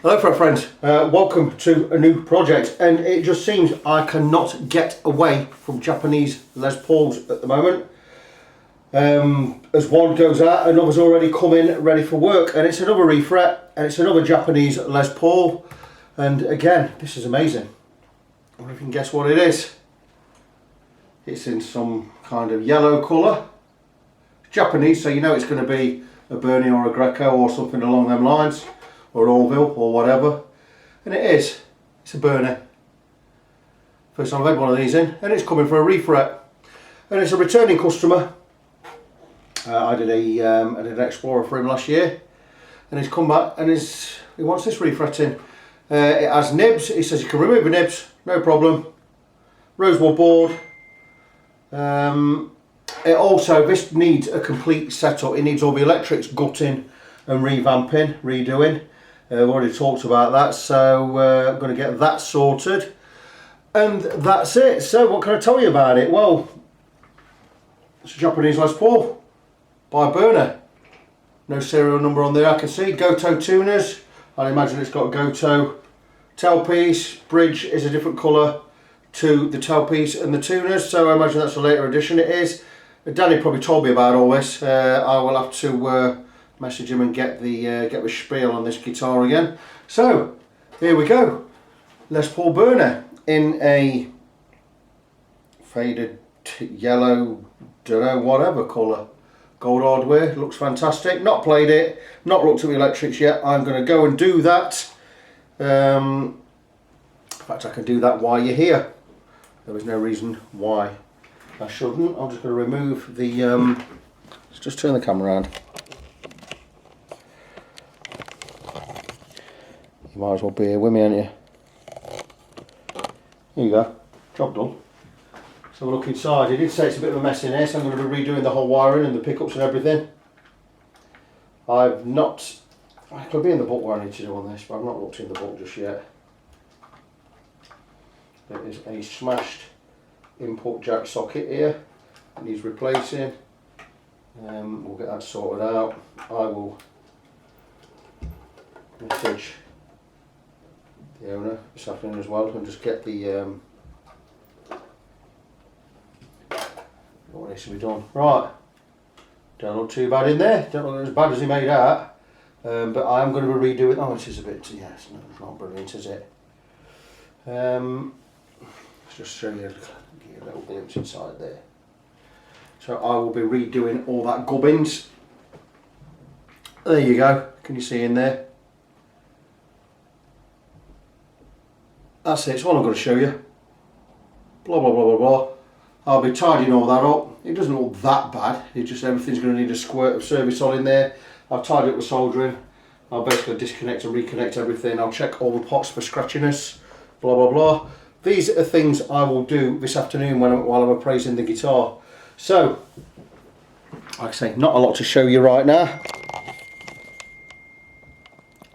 Hello friends, welcome to a new project, and it just seems I cannot get away from Japanese Les Pauls at the moment. As one goes out, another's already come in ready for work, and it's another refret and it's another Japanese Les Paul, and again this is amazing. I wonder if you can guess what it is. It's in some kind of yellow colour. It's Japanese, so you know it's going to be a Burny or a Greco or something along them lines, or Orville or whatever, and it is. It's a Burny. First time I've had one of these in, and it's coming for a refret, and it's a returning customer. I did an Explorer for him last year, and he's come back and he wants this refretting. It has nibs. He says you can remove the nibs, no problem. Rosewood board. It also, this needs a complete setup. It needs all the electrics gutting and revamping, redoing. We've already talked about that, so I'm going to get that sorted, and that's it. So what can I tell you about it? Well, it's a Japanese Les Paul by Burny. No serial number on there I can see. Goto tuners. I imagine it's got Goto tailpiece. Bridge is a different colour to the tailpiece and the tuners, so I imagine that's a later edition. It is. Danny probably told me about all this. I will have to message him and get the spiel on this guitar again. So here we go. Les Paul Burny in a faded yellow, don't know, whatever colour. Gold hardware, looks fantastic. Not played it, not looked at the electrics yet. I'm going to go and do that. In fact, I can do that while you're here. There is no reason why I shouldn't. I'm just going to remove the let's just turn the camera around. You might as well be here with me, aren't you? Here you go, job done. So we'll look inside. He did say it's a bit of a mess in here, so I'm going to be redoing the whole wiring and the pickups and everything. I've not, I could be in the book where I need to do on this, but I've not looked in the book just yet. There is a smashed input jack socket here. It needs replacing. We'll get that sorted out. I will message the owner this afternoon as well and just get the what needs to be done. Right, don't look too bad in there, don't look as bad as he made out, but I am going to be redoing. Oh, this is a bit, yeah, it's not brilliant, is it? Let's just show you, give you a little glimpse inside there. So I will be redoing all that gubbins. There you go, can you see in there? That's it, it's all I'm going to show you. Blah blah blah blah blah. I'll be tidying all that up. It doesn't look that bad, it's just everything's going to need a squirt of service oil in there. I've tidied up with soldering. I'll basically disconnect and reconnect everything. I'll check all the pots for scratchiness, blah blah blah. These are things I will do this afternoon while I'm appraising the guitar. So, like I say, not a lot to show you right now.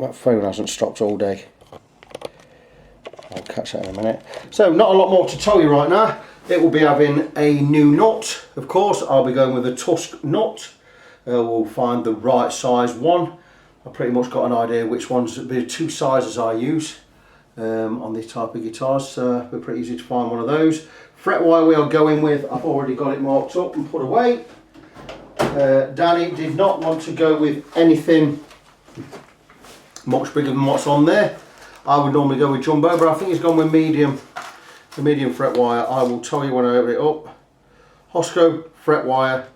That phone hasn't stopped all day. I'll catch that in a minute. So, not a lot more to tell you right now. It will be having a new nut, of course. I'll be going with a Tusk nut. We'll find the right size one. I've pretty much got an idea which ones, the two sizes I use on this type of guitars, so they're pretty easy to find one of those. Fret wire we are going with, I've already got it marked up and put away. Danny did not want to go with anything much bigger than what's on there. I would normally go with jumbo, but I think he's gone with medium. The medium fret wire, I will tell you when I open it up. Hosco fret wire,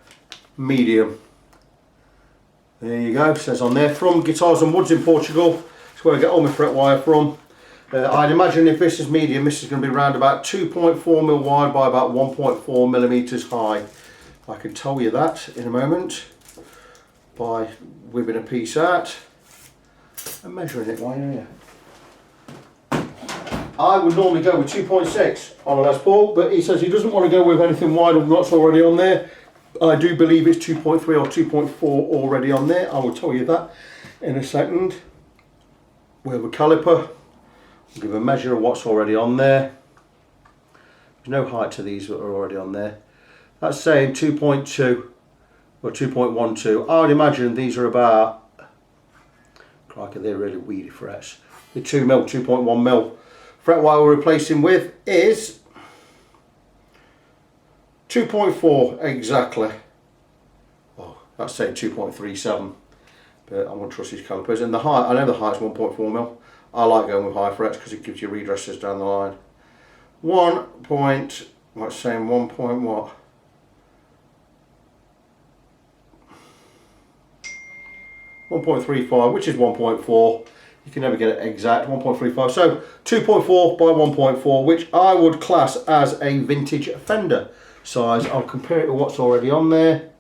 medium. There you go, it says on there, from Guitars and Woods in Portugal. That's where I get all my fret wire from. I'd imagine if this is medium, this is going to be around about 2.4mm wide by about 1.4mm high. I can tell you that in a moment by whipping a piece out and measuring it while you're here. I would normally go with 2.6 on a Les Paul, but he says he doesn't want to go with anything wider than what's already on there. I do believe it's 2.3 or 2.4 already on there. I will tell you that in a second. We have a caliper. We'll give a measure of what's already on there. There's no height to these that are already on there. That's saying 2.2 or 2.12. I would imagine these are about Crikey, they're really weedy frets. The 2mm, 2.1mm. Fret wire we're replacing with is 2.4 exactly. Oh, that's saying 2.37, but I'm going to trust these calipers. And the height, I know the height's 1.4mm. I like going with high frets because it gives you redressers down the line. 1.35, which is 1.4. You can never get it exact, 1.35. So 2.4 by 1.4, which I would class as a vintage Fender size. I'll compare it to what's already on there.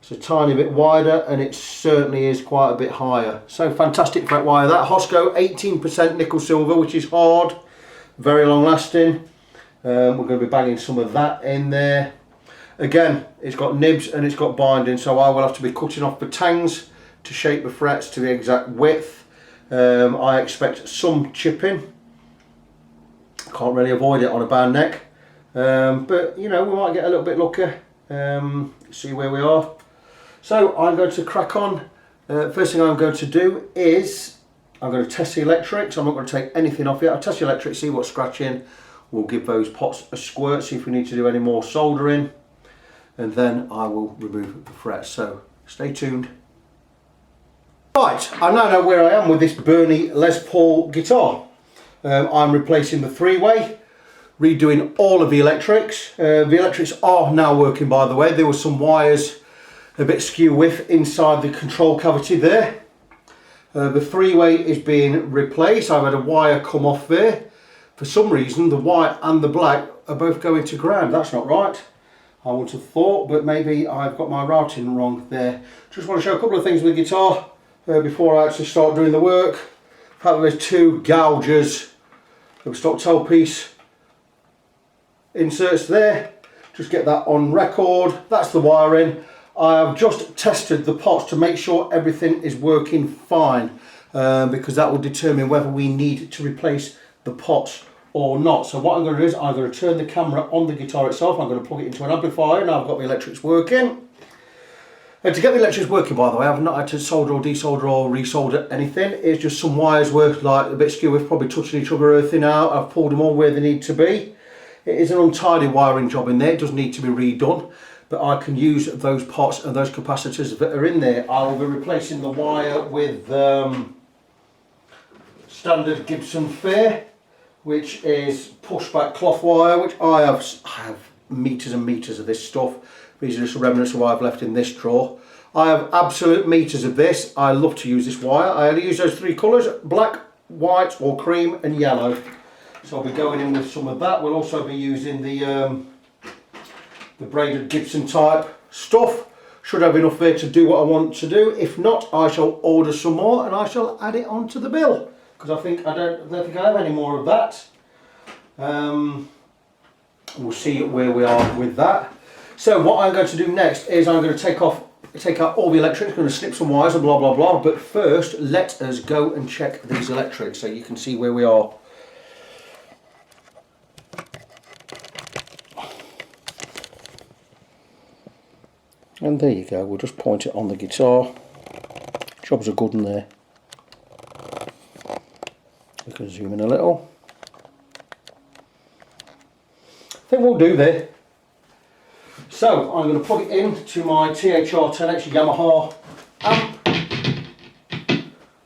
It's a tiny bit wider and it certainly is quite a bit higher. So fantastic fret wire that. Hosco 18% nickel silver, which is hard, very long lasting. We're going to be banging some of that in there. Again, it's got nibs and it's got binding, so I will have to be cutting off the tangs to shape the frets to the exact width. I expect some chipping. Can't really avoid it on a band neck, but you know, we might get a little bit lucky. See where we are. So I'm going to crack on. First thing I'm going to do is I'm going to test the electrics. I'm not going to take anything off yet. I'll test the electrics, see what's scratching. We'll give those pots a squirt, see if we need to do any more soldering, and then I will remove the frets. So stay tuned. Right, I now know where I am with this Burny Les Paul guitar. I'm replacing the three-way, redoing all of the electrics. The electrics are now working, by the way. There were some wires a bit skew with inside the control cavity there. The three-way is being replaced. I've had a wire come off there. For some reason, the white and the black are both going to ground. That's not right, I would have thought, but maybe I've got my routing wrong there. Just want to show a couple of things with the guitar before I actually start doing the work. In fact, there's two gouges of stock tailpiece inserts there. Just get that on record. That's the wiring. I have just tested the pots to make sure everything is working fine, because that will determine whether we need to replace the pots or not. So what I'm going to do is I'm going to turn the camera on the guitar itself. I'm going to plug it into an amplifier. Now I've got the electrics working. And to get the electrics working, by the way, I've not had to solder or desolder or resolder anything. It's just some wires were like a bit skew with, probably touching each other, earthing out. I've pulled them all where they need to be. It is an untidy wiring job in there. It does need to be redone, but I can use those pots and those capacitors that are in there. I will be replacing the wire with standard Gibson Fair, which is pushback cloth wire, which I have meters and meters of this stuff. These are just remnants of what I've left in this drawer. I have absolute meters of this. I love to use this wire. I only use those three colours: black, white or cream and yellow. So I'll be going in with some of that. We'll also be using the braided Gibson type stuff. Should have enough there to do what I want to do. If not, I shall order some more and I shall add it onto the bill, because I don't think I have any more of that. We'll see where we are with that. So what I'm going to do next is I'm going to take out all the electrics. I'm going to snip some wires and blah blah blah. But first, let us go and check these electrics so you can see where we are. And there you go. We'll just point it on the guitar. Jobs are good in there. We can zoom in a little. I think we'll do there. So I'm going to plug it in to my THR 10X Yamaha amp.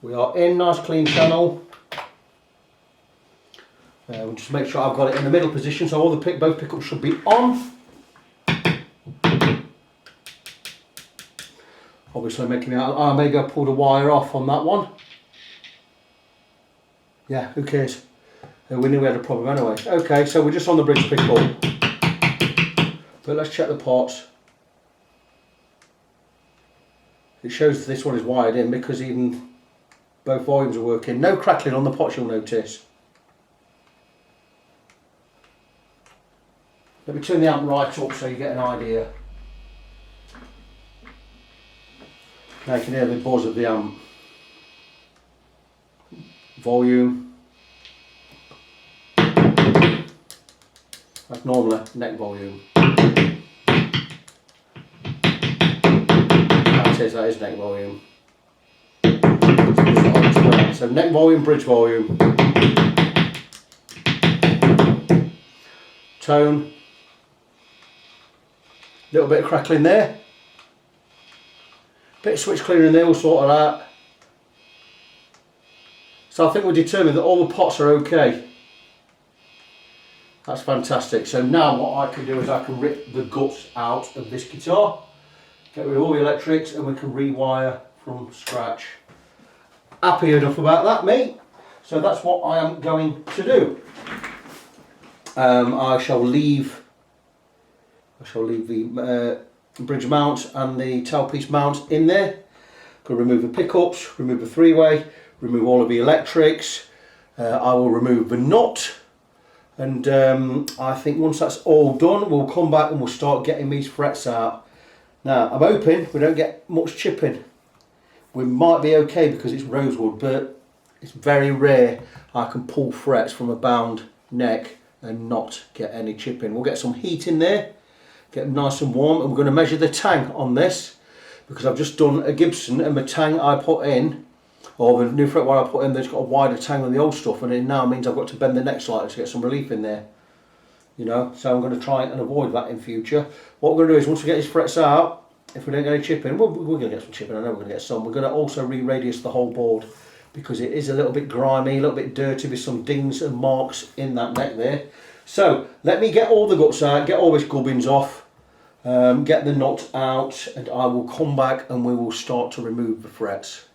We are in, nice clean channel. We'll just make sure I've got it in the middle position, so all the both pickups should be on. Obviously making out, maybe I pulled a wire off on that one. Yeah, who cares? We knew we had a problem anyway. Okay, so we're just on the bridge pickup. But let's check the pots. It shows this one is wired in because even both volumes are working. No crackling on the pots, you'll notice. Let me turn the amp right up so you get an idea. Now you can hear the buzz of the amp. Volume. That's normally neck volume. That is neck volume. So neck volume, bridge volume. Tone. Little bit of crackling there. Bit of switch cleaner in there, all sort of that. So I think we're determined that all the pots are okay. That's fantastic. So now what I can do is I can rip the guts out of this guitar, get rid of all the electrics, and we can rewire from scratch. Happy enough about that, mate. So that's what I am going to do. I shall leave the bridge mount and the tailpiece mount in there. Going to remove the pickups, remove the three-way, remove all of the electrics. I will remove the nut, and I think once that's all done, we'll come back and we'll start getting these frets out. Now I'm hoping we don't get much chipping. We might be okay because it's rosewood, but it's very rare I can pull frets from a bound neck and not get any chipping. We'll get some heat in there, get them nice and warm, and we're going to measure the tang on this, because I've just done a Gibson and the tang I put in, or the new fretwire I put in, there's got a wider tang than the old stuff, and it now means I've got to bend the neck slightly to get some relief in there. You know, so I'm going to try and avoid that in future. What we're going to do is, once we get these frets out, if we don't get any chipping, we're going to get some chipping, I know we're going to get some. We're going to also re-radius the whole board, because it is a little bit grimy, a little bit dirty, with some dings and marks in that neck there. So let me get all the guts out, get all this gubbins off, get the nut out, and I will come back and we will start to remove the frets.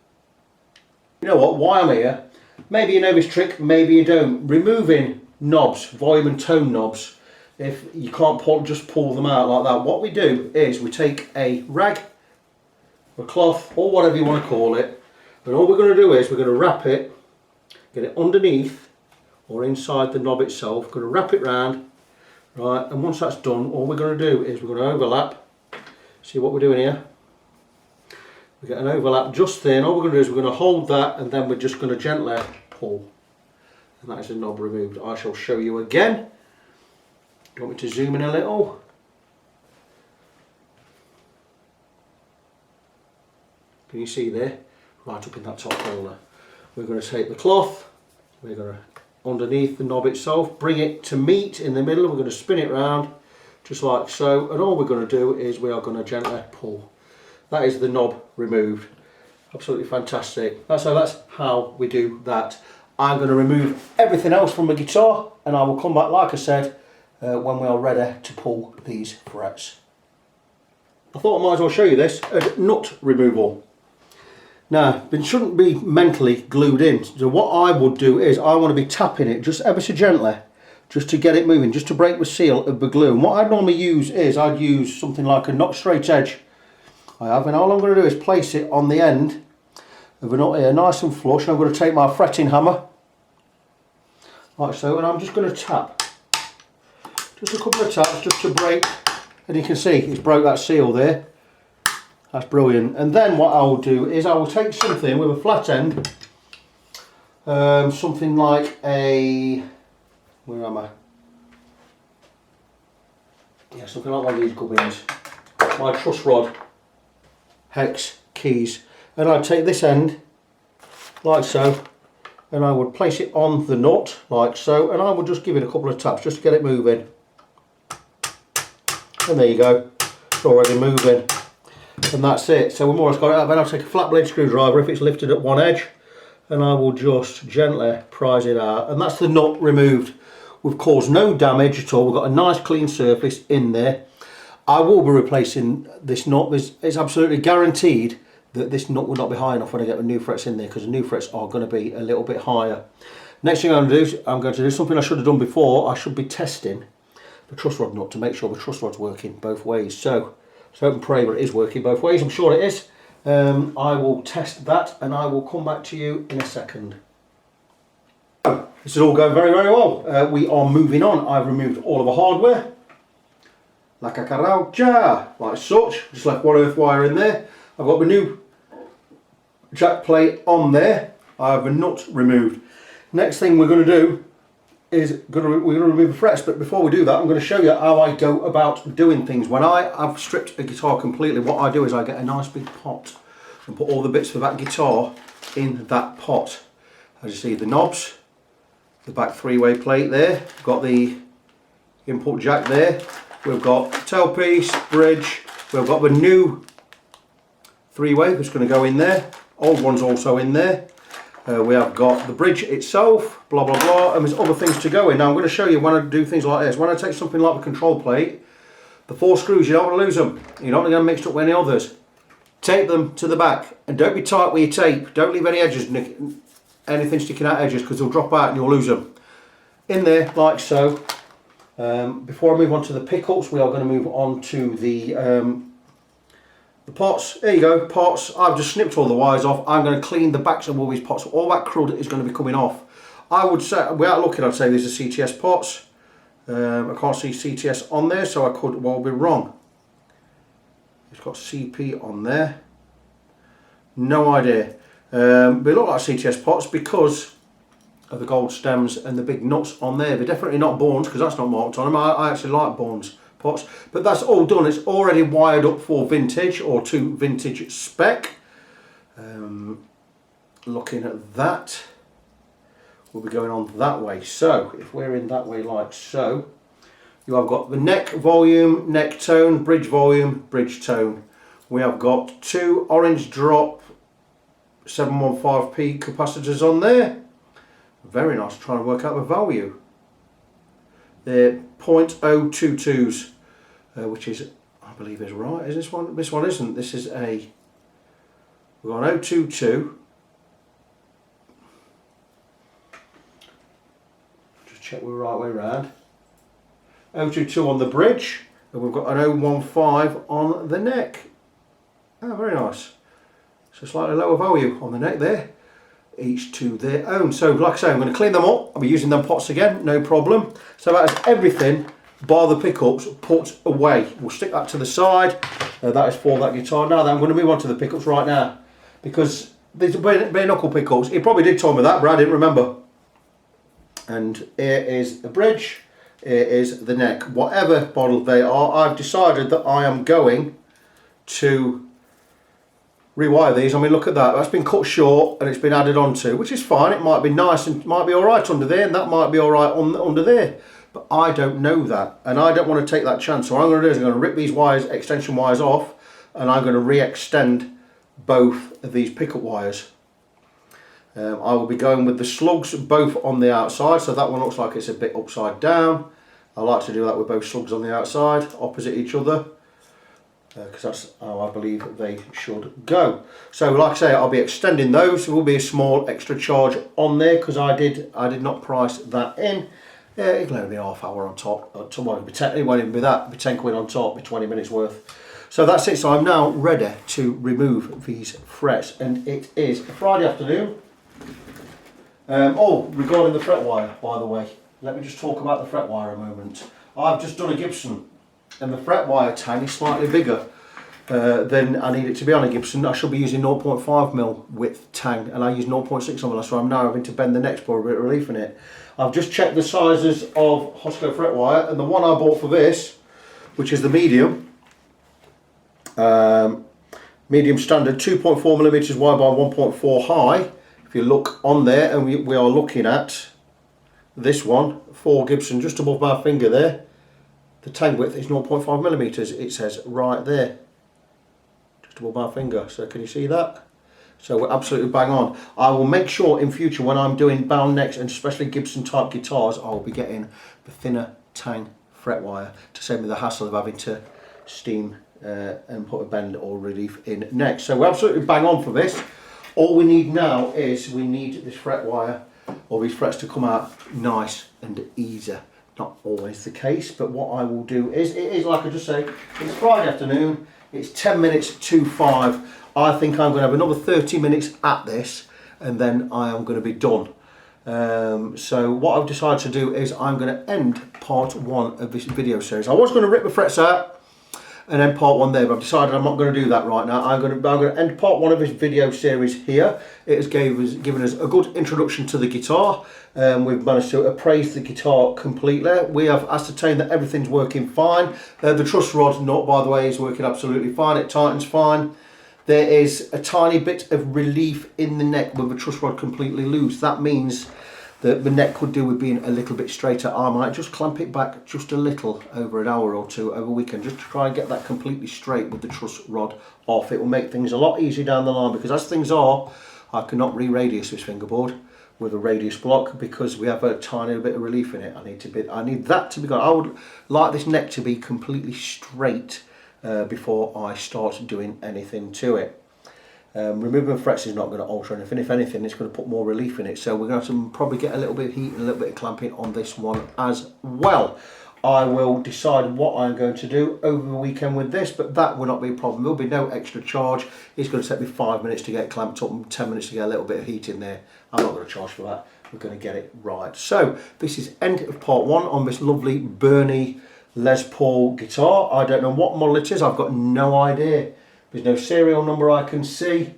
You know what, why I'm here, maybe you know this trick, maybe you don't. Removing knobs, volume and tone knobs, if you can't just pull them out like that, what we do is we take a rag, a cloth, or whatever you want to call it, and all we're going to do is we're going to wrap it, get it underneath or inside the knob itself, going to wrap it round, right, and once that's done, all we're going to do is we're going to overlap. See what we're doing here? We get an overlap just there, and all we're going to do is we're going to hold that, and then we're just going to gently pull, and that is the knob removed. I shall show you again. Do you want me to zoom in a little? Can you see there? Right up in that top corner. We're going to take the cloth, we're going to underneath the knob itself, bring it to meet in the middle, we're going to spin it round just like so, and all we're going to do is we are going to gently pull. That is the knob removed. Absolutely fantastic. That's how we do that. I'm going to remove everything else from the guitar, and I will come back, like I said, when we are ready to pull these frets. I thought I might as well show you this, a nut removal. Now, it shouldn't be mentally glued in, so what I would do is I want to be tapping it just ever so gently, just to get it moving, just to break the seal of the glue. And what I'd normally use is I'd use something like a not straight edge. I have, and all I'm going to do is place it on the end of a nut here, nice and flush. I'm going to take my fretting hammer, like so, and I'm just going to tap. Just a couple of taps just to break, and you can see it's broke that seal there. That's brilliant. And then what I will do is I will take something with a flat end, something like a, where am I? Yeah, something like one of these gubbins. My truss rod, hex, keys, and I'd take this end like so, and I would place it on the nut like so, and I would just give it a couple of taps just to get it moving. And there you go, it's already moving. And that's it. So we've more or less got it out. Then I'll take a flat blade screwdriver if it's lifted at one edge, and I will just gently prise it out, and that's the nut removed. We've caused no damage at all. We've got a nice clean surface in there. I will be replacing this nut. It's absolutely guaranteed that this nut will not be high enough when I get the new frets in there, because the new frets are going to be a little bit higher. Next thing I'm going to do something I should have done before. I should be testing the truss rod nut to make sure the truss rod's working both ways. So hope and pray that it is working both ways. I'm sure it is. I will test that, and I will come back to you in a second. This is all going very, very well. We are moving on. I've removed all of the hardware, like a caraucha, like such. Just left one earth wire in there. I've got the new jack plate on there. I have the nut removed. Next thing we're going to do is we're going to remove the frets, but before we do that, I'm going to show you how I go about doing things. When I have stripped a guitar completely, what I do is I get a nice big pot and put all the bits for that guitar in that pot. As you see, the knobs, the back three-way plate there, got the input jack there, we've got tailpiece, bridge, we've got the new three-way that's going to go in there, old one's also in there. We have got the bridge itself, blah blah blah, and there's other things to go in. Now I'm going to show you when I do things like this. When I take something like the control plate, the 4 screws, you don't want to lose them. You don't want to get them mixed up with any others. Tape them to the back, and don't be tight with your tape. Don't leave any edges, anything sticking out edges, because they'll drop out and you'll lose them. In there, like so. Before I move on to the pickups, we are going to move on to the pots. There you go, pots. I've just snipped all the wires off. I'm going to clean the backs of all these pots. All that crud is going to be coming off. I would say, without looking, I'd say these are CTS pots. I can't see CTS on there, so I could well be wrong. It's got CP on there. No idea. They look like CTS pots because of the gold stems and the big nuts on there. They're definitely not Bournes, because that's not marked on them. I actually like Bournes pots, but that's all done. It's already wired up for vintage or to vintage spec. Looking at that, we'll be going on that way. So if we're in that way like so, you have got the neck volume, neck tone, bridge volume, bridge tone. We have got 2 orange drop 715p capacitors on there. Very nice, trying to work out the value. They're 0.022s, which is, I believe is right. Is this one? This one isn't. This is a, we've got an 022. Just check we're right way around. 022 on the bridge, and we've got an 015 on the neck. Oh, very nice. So slightly lower value on the neck there. Each to their own. So like I say, I'm going to clean them up. I'll be using them pots again, no problem. So that is everything bar the pickups put away. We'll stick that to the side. That is for that guitar. Now then, I'm going to move on to the pickups right now, because these are bare knuckle pickups. He probably did tell me that, but I didn't remember. And here is the bridge, here is the neck. Whatever model they are, I've decided that I am going to rewire these. I mean, look at that. That's been cut short and it's been added onto, which is fine. It might be nice and might be all right under there, and that might be all right under there. But I don't know that, and I don't want to take that chance. So what I'm going to do is I'm going to rip these wires, extension wires off, and I'm going to re-extend both of these pickup wires. I will be going with the slugs both on the outside, so that one looks like it's a bit upside down. I like to do that with both slugs on the outside, opposite each other, because that's how I believe they should go. So like I say, I'll be extending those. There will be a small extra charge on there because I did not price that in. Yeah, it'll only be half hour on top. Tomorrow it won't even be that. It'll be 10 quid on top, be 20 minutes worth. So that's it. So I'm now ready to remove these frets, and it is a Friday afternoon. Regarding the fret wire, by the way, let me just talk about the fret wire a moment. I've just done a Gibson, and the fret wire tang is slightly bigger than I need it to be on a Gibson. I should be using 0.5mm width tang, and I use 0.6 on it, so I'm now having to bend the necks for a bit of relief in it. I've just checked the sizes of Hosco fret wire, and the one I bought for this, which is the medium, medium standard, 2.4mm wide by 1.4 high. If you look on there, and we are looking at this one for Gibson, just above my finger there. The tang width is 0.5mm, it says right there, just above my finger. So can you see that? So we're absolutely bang on. I will make sure in future when I'm doing bound necks, and especially Gibson type guitars, I will be getting the thinner tang fret wire to save me the hassle of having to steam and put a bend or relief in next. So we're absolutely bang on for this. All we need now is we need this fret wire, or these frets, to come out nice and easy. Not always the case, but what I will do is, it is like I just say, it's Friday afternoon, it's 10 minutes to 5. I think I'm going to have another 30 minutes at this, and then I am going to be done. So what I've decided to do is I'm going to end part 1 of this video series. I was going to rip the frets out and then part 1 there, but I've decided I'm not going to do that right now. I'm going to end part 1 of this video series here. It has given us a good introduction to the guitar. We've managed to appraise the guitar completely. We have ascertained that everything's working fine. The truss rod nut, by the way, is working absolutely fine. It tightens fine. there is a tiny bit of relief in the neck with the truss rod completely loose. That means that the neck could do with being a little bit straighter. I might just clamp it back just a little over an hour or two over a weekend, just to try and get that completely straight with the truss rod off. It will make things a lot easier down the line, because as things are, I cannot re-radius this fingerboard with a radius block because we have a tiny bit of relief in it. I need that to be gone. I would like this neck to be completely straight before I start doing anything to it. Removing frets is not going to alter anything. If anything, it's going to put more relief in it. So we're going to have to probably get a little bit of heat and a little bit of clamping on this one as well. I will decide what I'm going to do over the weekend with this, but that will not be a problem. There'll be no extra charge. It's going to take me 5 minutes to get it clamped up and 10 minutes to get a little bit of heat in there. I'm not going to charge for that. We're going to get it right. So this is end of part one on this lovely Burny Les Paul guitar. I don't know what model it is. I've got no idea. There's no serial number I can see.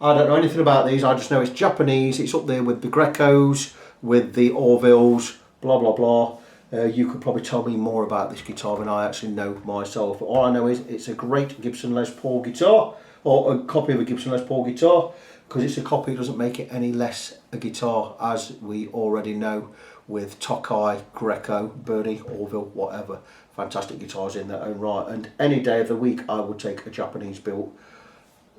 I don't know anything about these. I just know it's Japanese. It's up there with the Grecos, with the Orvilles, blah, blah, blah. You could probably tell me more about this guitar than I actually know myself. But all I know is it's a great Gibson Les Paul guitar, or a copy of a Gibson Les Paul guitar. Because it's a copy, it doesn't make it any less a guitar, as we already know with Tokai, Greco, Burny, Orville, whatever. Fantastic guitars in their own right. And any day of the week I would take a Japanese built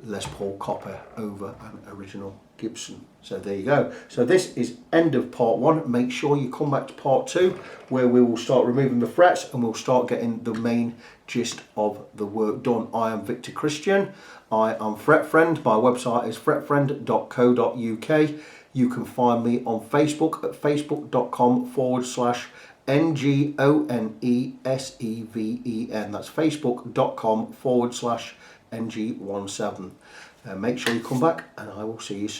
Les Paul copper over an original Gibson. So there you go. So this is end of part one. Make sure you come back to part two, where we will start removing the frets and we'll start getting the main gist of the work done. I am Victor Christian. I am Fret Friend. My website is fretfriend.co.uk. You can find me on Facebook at facebook.com/NGONESEVEN. That's facebook.com/NG17. Make sure you come back and I will see you soon.